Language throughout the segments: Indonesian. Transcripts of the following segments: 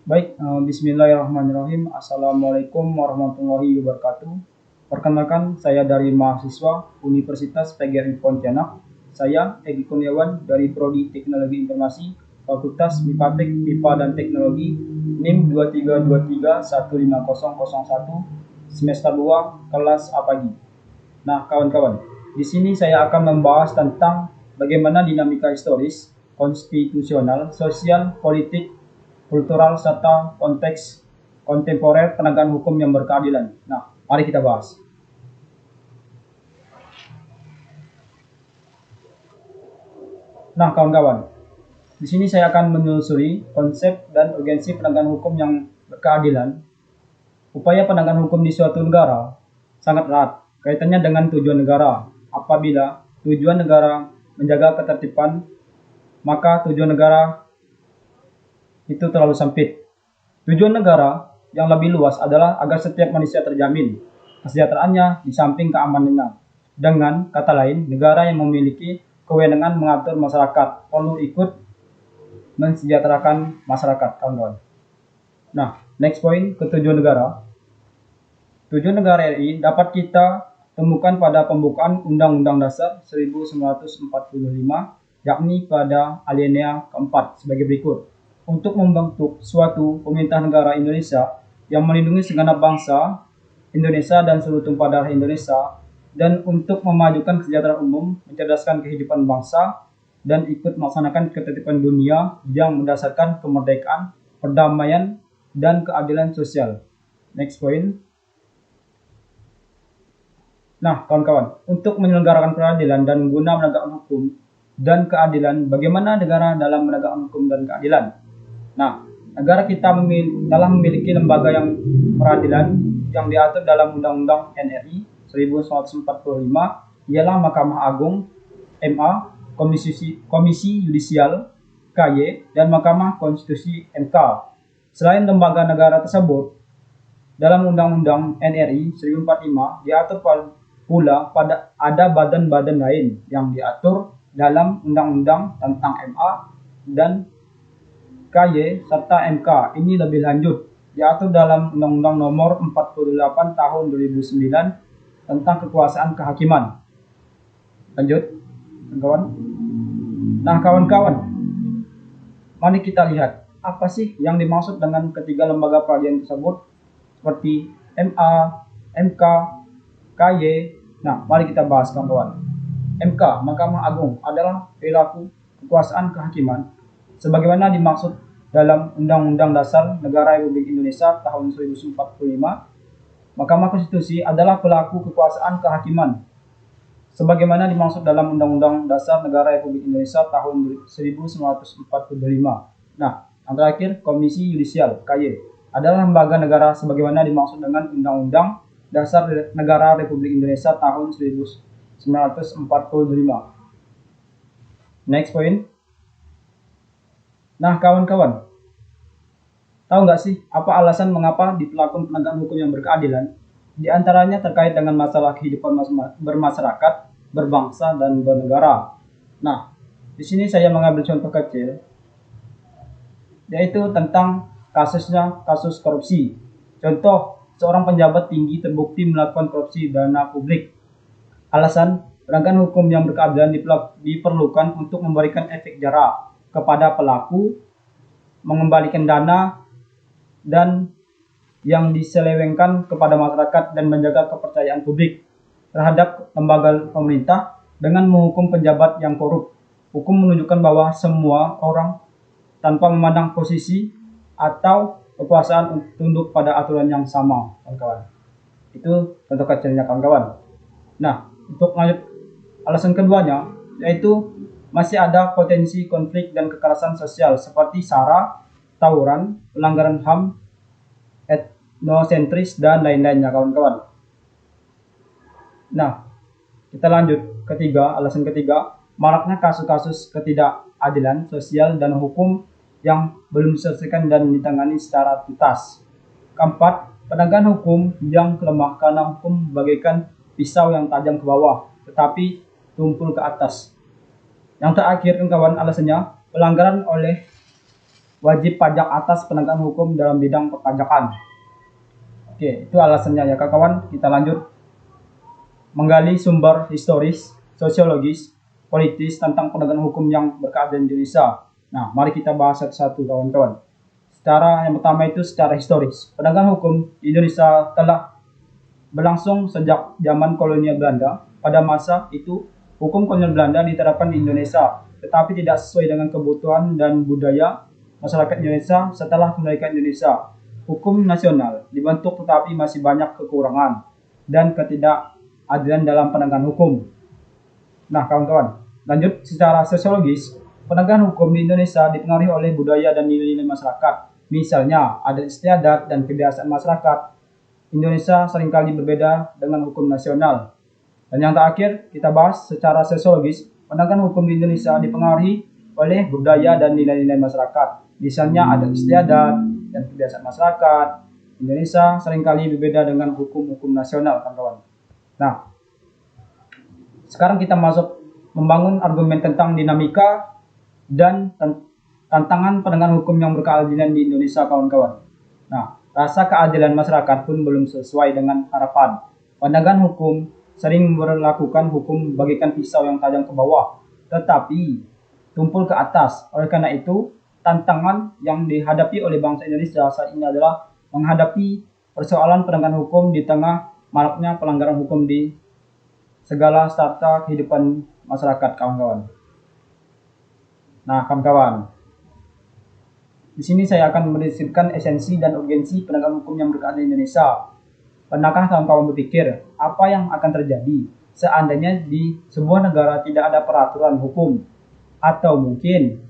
Baik, bismillahirrahmanirrahim. Assalamualaikum warahmatullahi wabarakatuh. Perkenalkan, saya dari mahasiswa Universitas PGRI Pontianak. Saya Egi Kurniawan dari Prodi Teknologi Informasi, Fakultas Bipatek, Pipa dan Teknologi, NIM 2323150001, semester 2, kelas A pagi. Nah, kawan-kawan, di sini saya akan membahas tentang bagaimana dinamika historis, konstitusional, sosial, politik, kultural, serta konteks kontemporer penegakan hukum yang berkeadilan. Nah, mari kita bahas. Nah, kawan-kawan, di sini saya akan menelusuri konsep dan urgensi penegakan hukum yang berkeadilan. Upaya penegakan hukum di suatu negara sangat erat kaitannya dengan tujuan negara. Apabila tujuan negara menjaga ketertiban, maka tujuan negara itu terlalu sempit. Tujuan negara yang lebih luas adalah agar setiap manusia terjamin kesejahteraannya di samping keamanannya. Dengan kata lain, negara yang memiliki kewenangan mengatur masyarakat perlu ikut mensejahterakan masyarakat, kawan-kawan. Nah, next point, ketujuan negara. Tujuan negara RI dapat kita temukan pada pembukaan Undang-Undang Dasar 1945, yakni pada alinea keempat sebagai berikut. Untuk membentuk suatu pemerintah negara Indonesia yang melindungi segenap bangsa Indonesia dan seluruh tumpah darah Indonesia, dan untuk memajukan kesejahteraan umum, mencerdaskan kehidupan bangsa, dan ikut melaksanakan ketertiban dunia yang berdasarkan kemerdekaan, perdamaian, dan keadilan sosial. Next point. Nah, kawan-kawan, untuk menyelenggarakan peradilan dan guna menegakkan hukum dan keadilan, bagaimana negara dalam menegakkan hukum dan keadilan? Nah, negara kita telah memiliki lembaga yang peradilan yang diatur dalam Undang-Undang NRI 1945, ialah Mahkamah Agung MA, Komisi Yudisial KY, dan Mahkamah Konstitusi MK. Selain lembaga negara tersebut, dalam Undang-Undang NRI 1045 diatur pula pada ada badan-badan lain yang diatur dalam Undang-Undang tentang MA dan KY serta MK. Ini lebih lanjut diatur dalam Undang-Undang Nomor 48 Tahun 2009 tentang kekuasaan kehakiman. Lanjut, kawan. Nah, kawan-kawan, mari kita lihat apa sih yang dimaksud dengan ketiga lembaga peradilan tersebut, seperti MA, MK, KY. Nah, mari kita bahas, kawan-kawan. MK, Mahkamah Agung, adalah perilaku kekuasaan kehakiman sebagaimana dimaksud dalam Undang-Undang Dasar Negara Republik Indonesia tahun 1945. Mahkamah Konstitusi adalah pelaku kekuasaan kehakiman sebagaimana dimaksud dalam Undang-Undang Dasar Negara Republik Indonesia tahun 1945. Nah, yang terakhir, Komisi Yudisial KY adalah lembaga negara sebagaimana dimaksud dengan Undang-Undang Dasar Negara Republik Indonesia tahun 1945. Next point. Nah, kawan-kawan, tahu nggak sih apa alasan mengapa diberlakukan penegakan hukum yang berkeadilan? Di antaranya terkait dengan masalah kehidupan bermasyarakat, berbangsa, dan bernegara. Nah, di sini saya mengambil contoh kecil, yaitu tentang kasus korupsi. Contoh, seorang pejabat tinggi terbukti melakukan korupsi dana publik. Alasan, penegakan hukum yang berkeadilan diperlukan untuk memberikan efek jera kepada pelaku, mengembalikan dana dan yang diselewengkan kepada masyarakat, dan menjaga kepercayaan publik terhadap lembaga pemerintah dengan menghukum pejabat yang korup. Hukum menunjukkan bahwa semua orang tanpa memandang posisi atau kekuasaan tunduk pada aturan yang sama, kawan-kawan. Itu contoh kecilnya, kawan-kawan. Nah, untuk lanjut, alasan keduanya yaitu masih ada potensi konflik dan kekerasan sosial seperti SARA, tawuran, pelanggaran HAM, etnosentris, dan lain-lainnya, kawan-kawan. Nah, kita lanjut. Alasan ketiga, maraknya kasus-kasus ketidakadilan sosial dan hukum yang belum diselesaikan dan ditangani secara tuntas. Keempat, penegakan hukum yang lemah karena hukum bagaikan pisau yang tajam ke bawah, tetapi tumpul ke atas. Yang terakhir, kawan, alasannya pelanggaran oleh wajib pajak atas penegakan hukum dalam bidang perpajakan. Oke, itu alasannya ya kawan. Kita lanjut menggali sumber historis, sosiologis, politis tentang penegakan hukum yang berkeadilan di Indonesia. Nah, mari kita bahas satu-satu kawan-kawan. Yang pertama itu secara historis. Penegakan hukum di Indonesia telah berlangsung sejak zaman kolonial Belanda. Pada masa itu, hukum kolonial Belanda diterapkan di Indonesia, tetapi tidak sesuai dengan kebutuhan dan budaya masyarakat Indonesia setelah kemerdekaan Indonesia. Hukum nasional dibentuk tetapi masih banyak kekurangan dan ketidakadilan dalam penegakan hukum. Nah, kawan-kawan, lanjut secara sosiologis, penegakan hukum di Indonesia dipengaruhi oleh budaya dan nilai-nilai masyarakat. Misalnya, adat istiadat dan kebiasaan masyarakat Indonesia seringkali berbeda dengan hukum nasional. Dan yang terakhir, kita bahas secara sosiologis, penegakan hukum di Indonesia dipengaruhi oleh budaya dan nilai-nilai masyarakat. Misalnya, adat istiadat dan kebiasaan masyarakat Indonesia seringkali berbeda dengan hukum-hukum nasional, kawan-kawan. Nah, sekarang kita masuk membangun argumen tentang dinamika dan tantangan penegakan hukum yang berkeadilan di Indonesia, kawan-kawan. Nah, rasa keadilan masyarakat pun belum sesuai dengan harapan. Penegakan hukum sering berlakukan hukum bagaikan pisau yang tajam ke bawah, tetapi tumpul ke atas. Oleh karena itu, tantangan yang dihadapi oleh bangsa Indonesia saat ini adalah menghadapi persoalan penegakan hukum di tengah maraknya pelanggaran hukum di segala strata kehidupan masyarakat, kawan-kawan. Nah, kawan-kawan, di sini saya akan mendeskripsikan esensi dan urgensi penegakan hukum yang berkeadilan di Indonesia. Pernahkah kawan-kawan berpikir apa yang akan terjadi seandainya di sebuah negara tidak ada peraturan hukum? Atau mungkin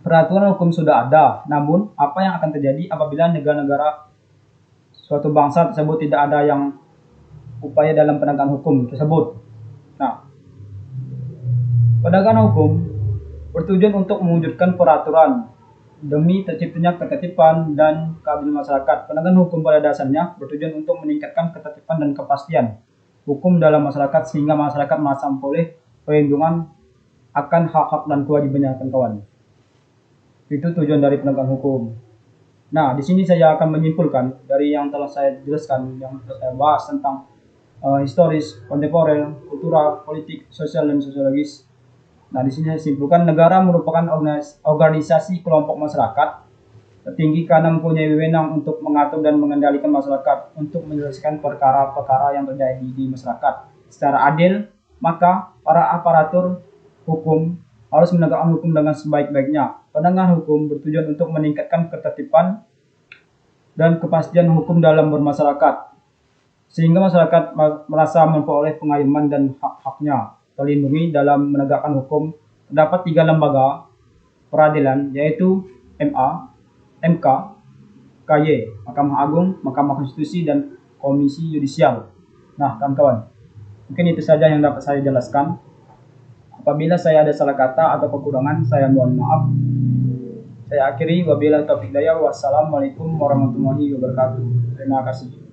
peraturan hukum sudah ada, namun apa yang akan terjadi apabila negara-negara suatu bangsa tersebut tidak ada yang upaya dalam penegakan hukum tersebut? Nah, penegakan hukum bertujuan untuk mewujudkan peraturan demi terciptanya ketertiban dan keadilan masyarakat. Penegakan hukum pada dasarnya bertujuan untuk meningkatkan ketertiban dan kepastian hukum dalam masyarakat sehingga masyarakat merasa memperoleh perlindungan akan hak-hak dan kewajibannya, kawan. Itu tujuan dari penegakan hukum. Nah, di sini saya akan menyimpulkan dari yang telah saya jelaskan, yang telah saya bahas tentang historis, kontemporer, kultural, politik, sosial, dan sosiologis. Nah, di sini saya simpulkan negara merupakan organisasi kelompok masyarakat tertinggi karena mempunyai wewenang untuk mengatur dan mengendalikan masyarakat untuk menyelesaikan perkara-perkara yang terjadi di masyarakat secara adil. Maka para aparatur hukum harus menegakkan hukum dengan sebaik-baiknya. Penegakan hukum bertujuan untuk meningkatkan ketertiban dan kepastian hukum dalam bermasyarakat, sehingga masyarakat merasa memperoleh pengayoman dan hak-haknya terlindungi dalam menegakkan hukum. Terdapat 3 lembaga peradilan, yaitu MA, MK, KY, Mahkamah Agung, Mahkamah Konstitusi, dan Komisi Yudisial. Nah, kawan-kawan, mungkin itu saja yang dapat saya jelaskan. Apabila saya ada salah kata atau kekurangan, saya mohon maaf. Saya akhiri, wabillahi taufiq hidayah. Wassalamualaikum warahmatullahi wabarakatuh. Terima kasih.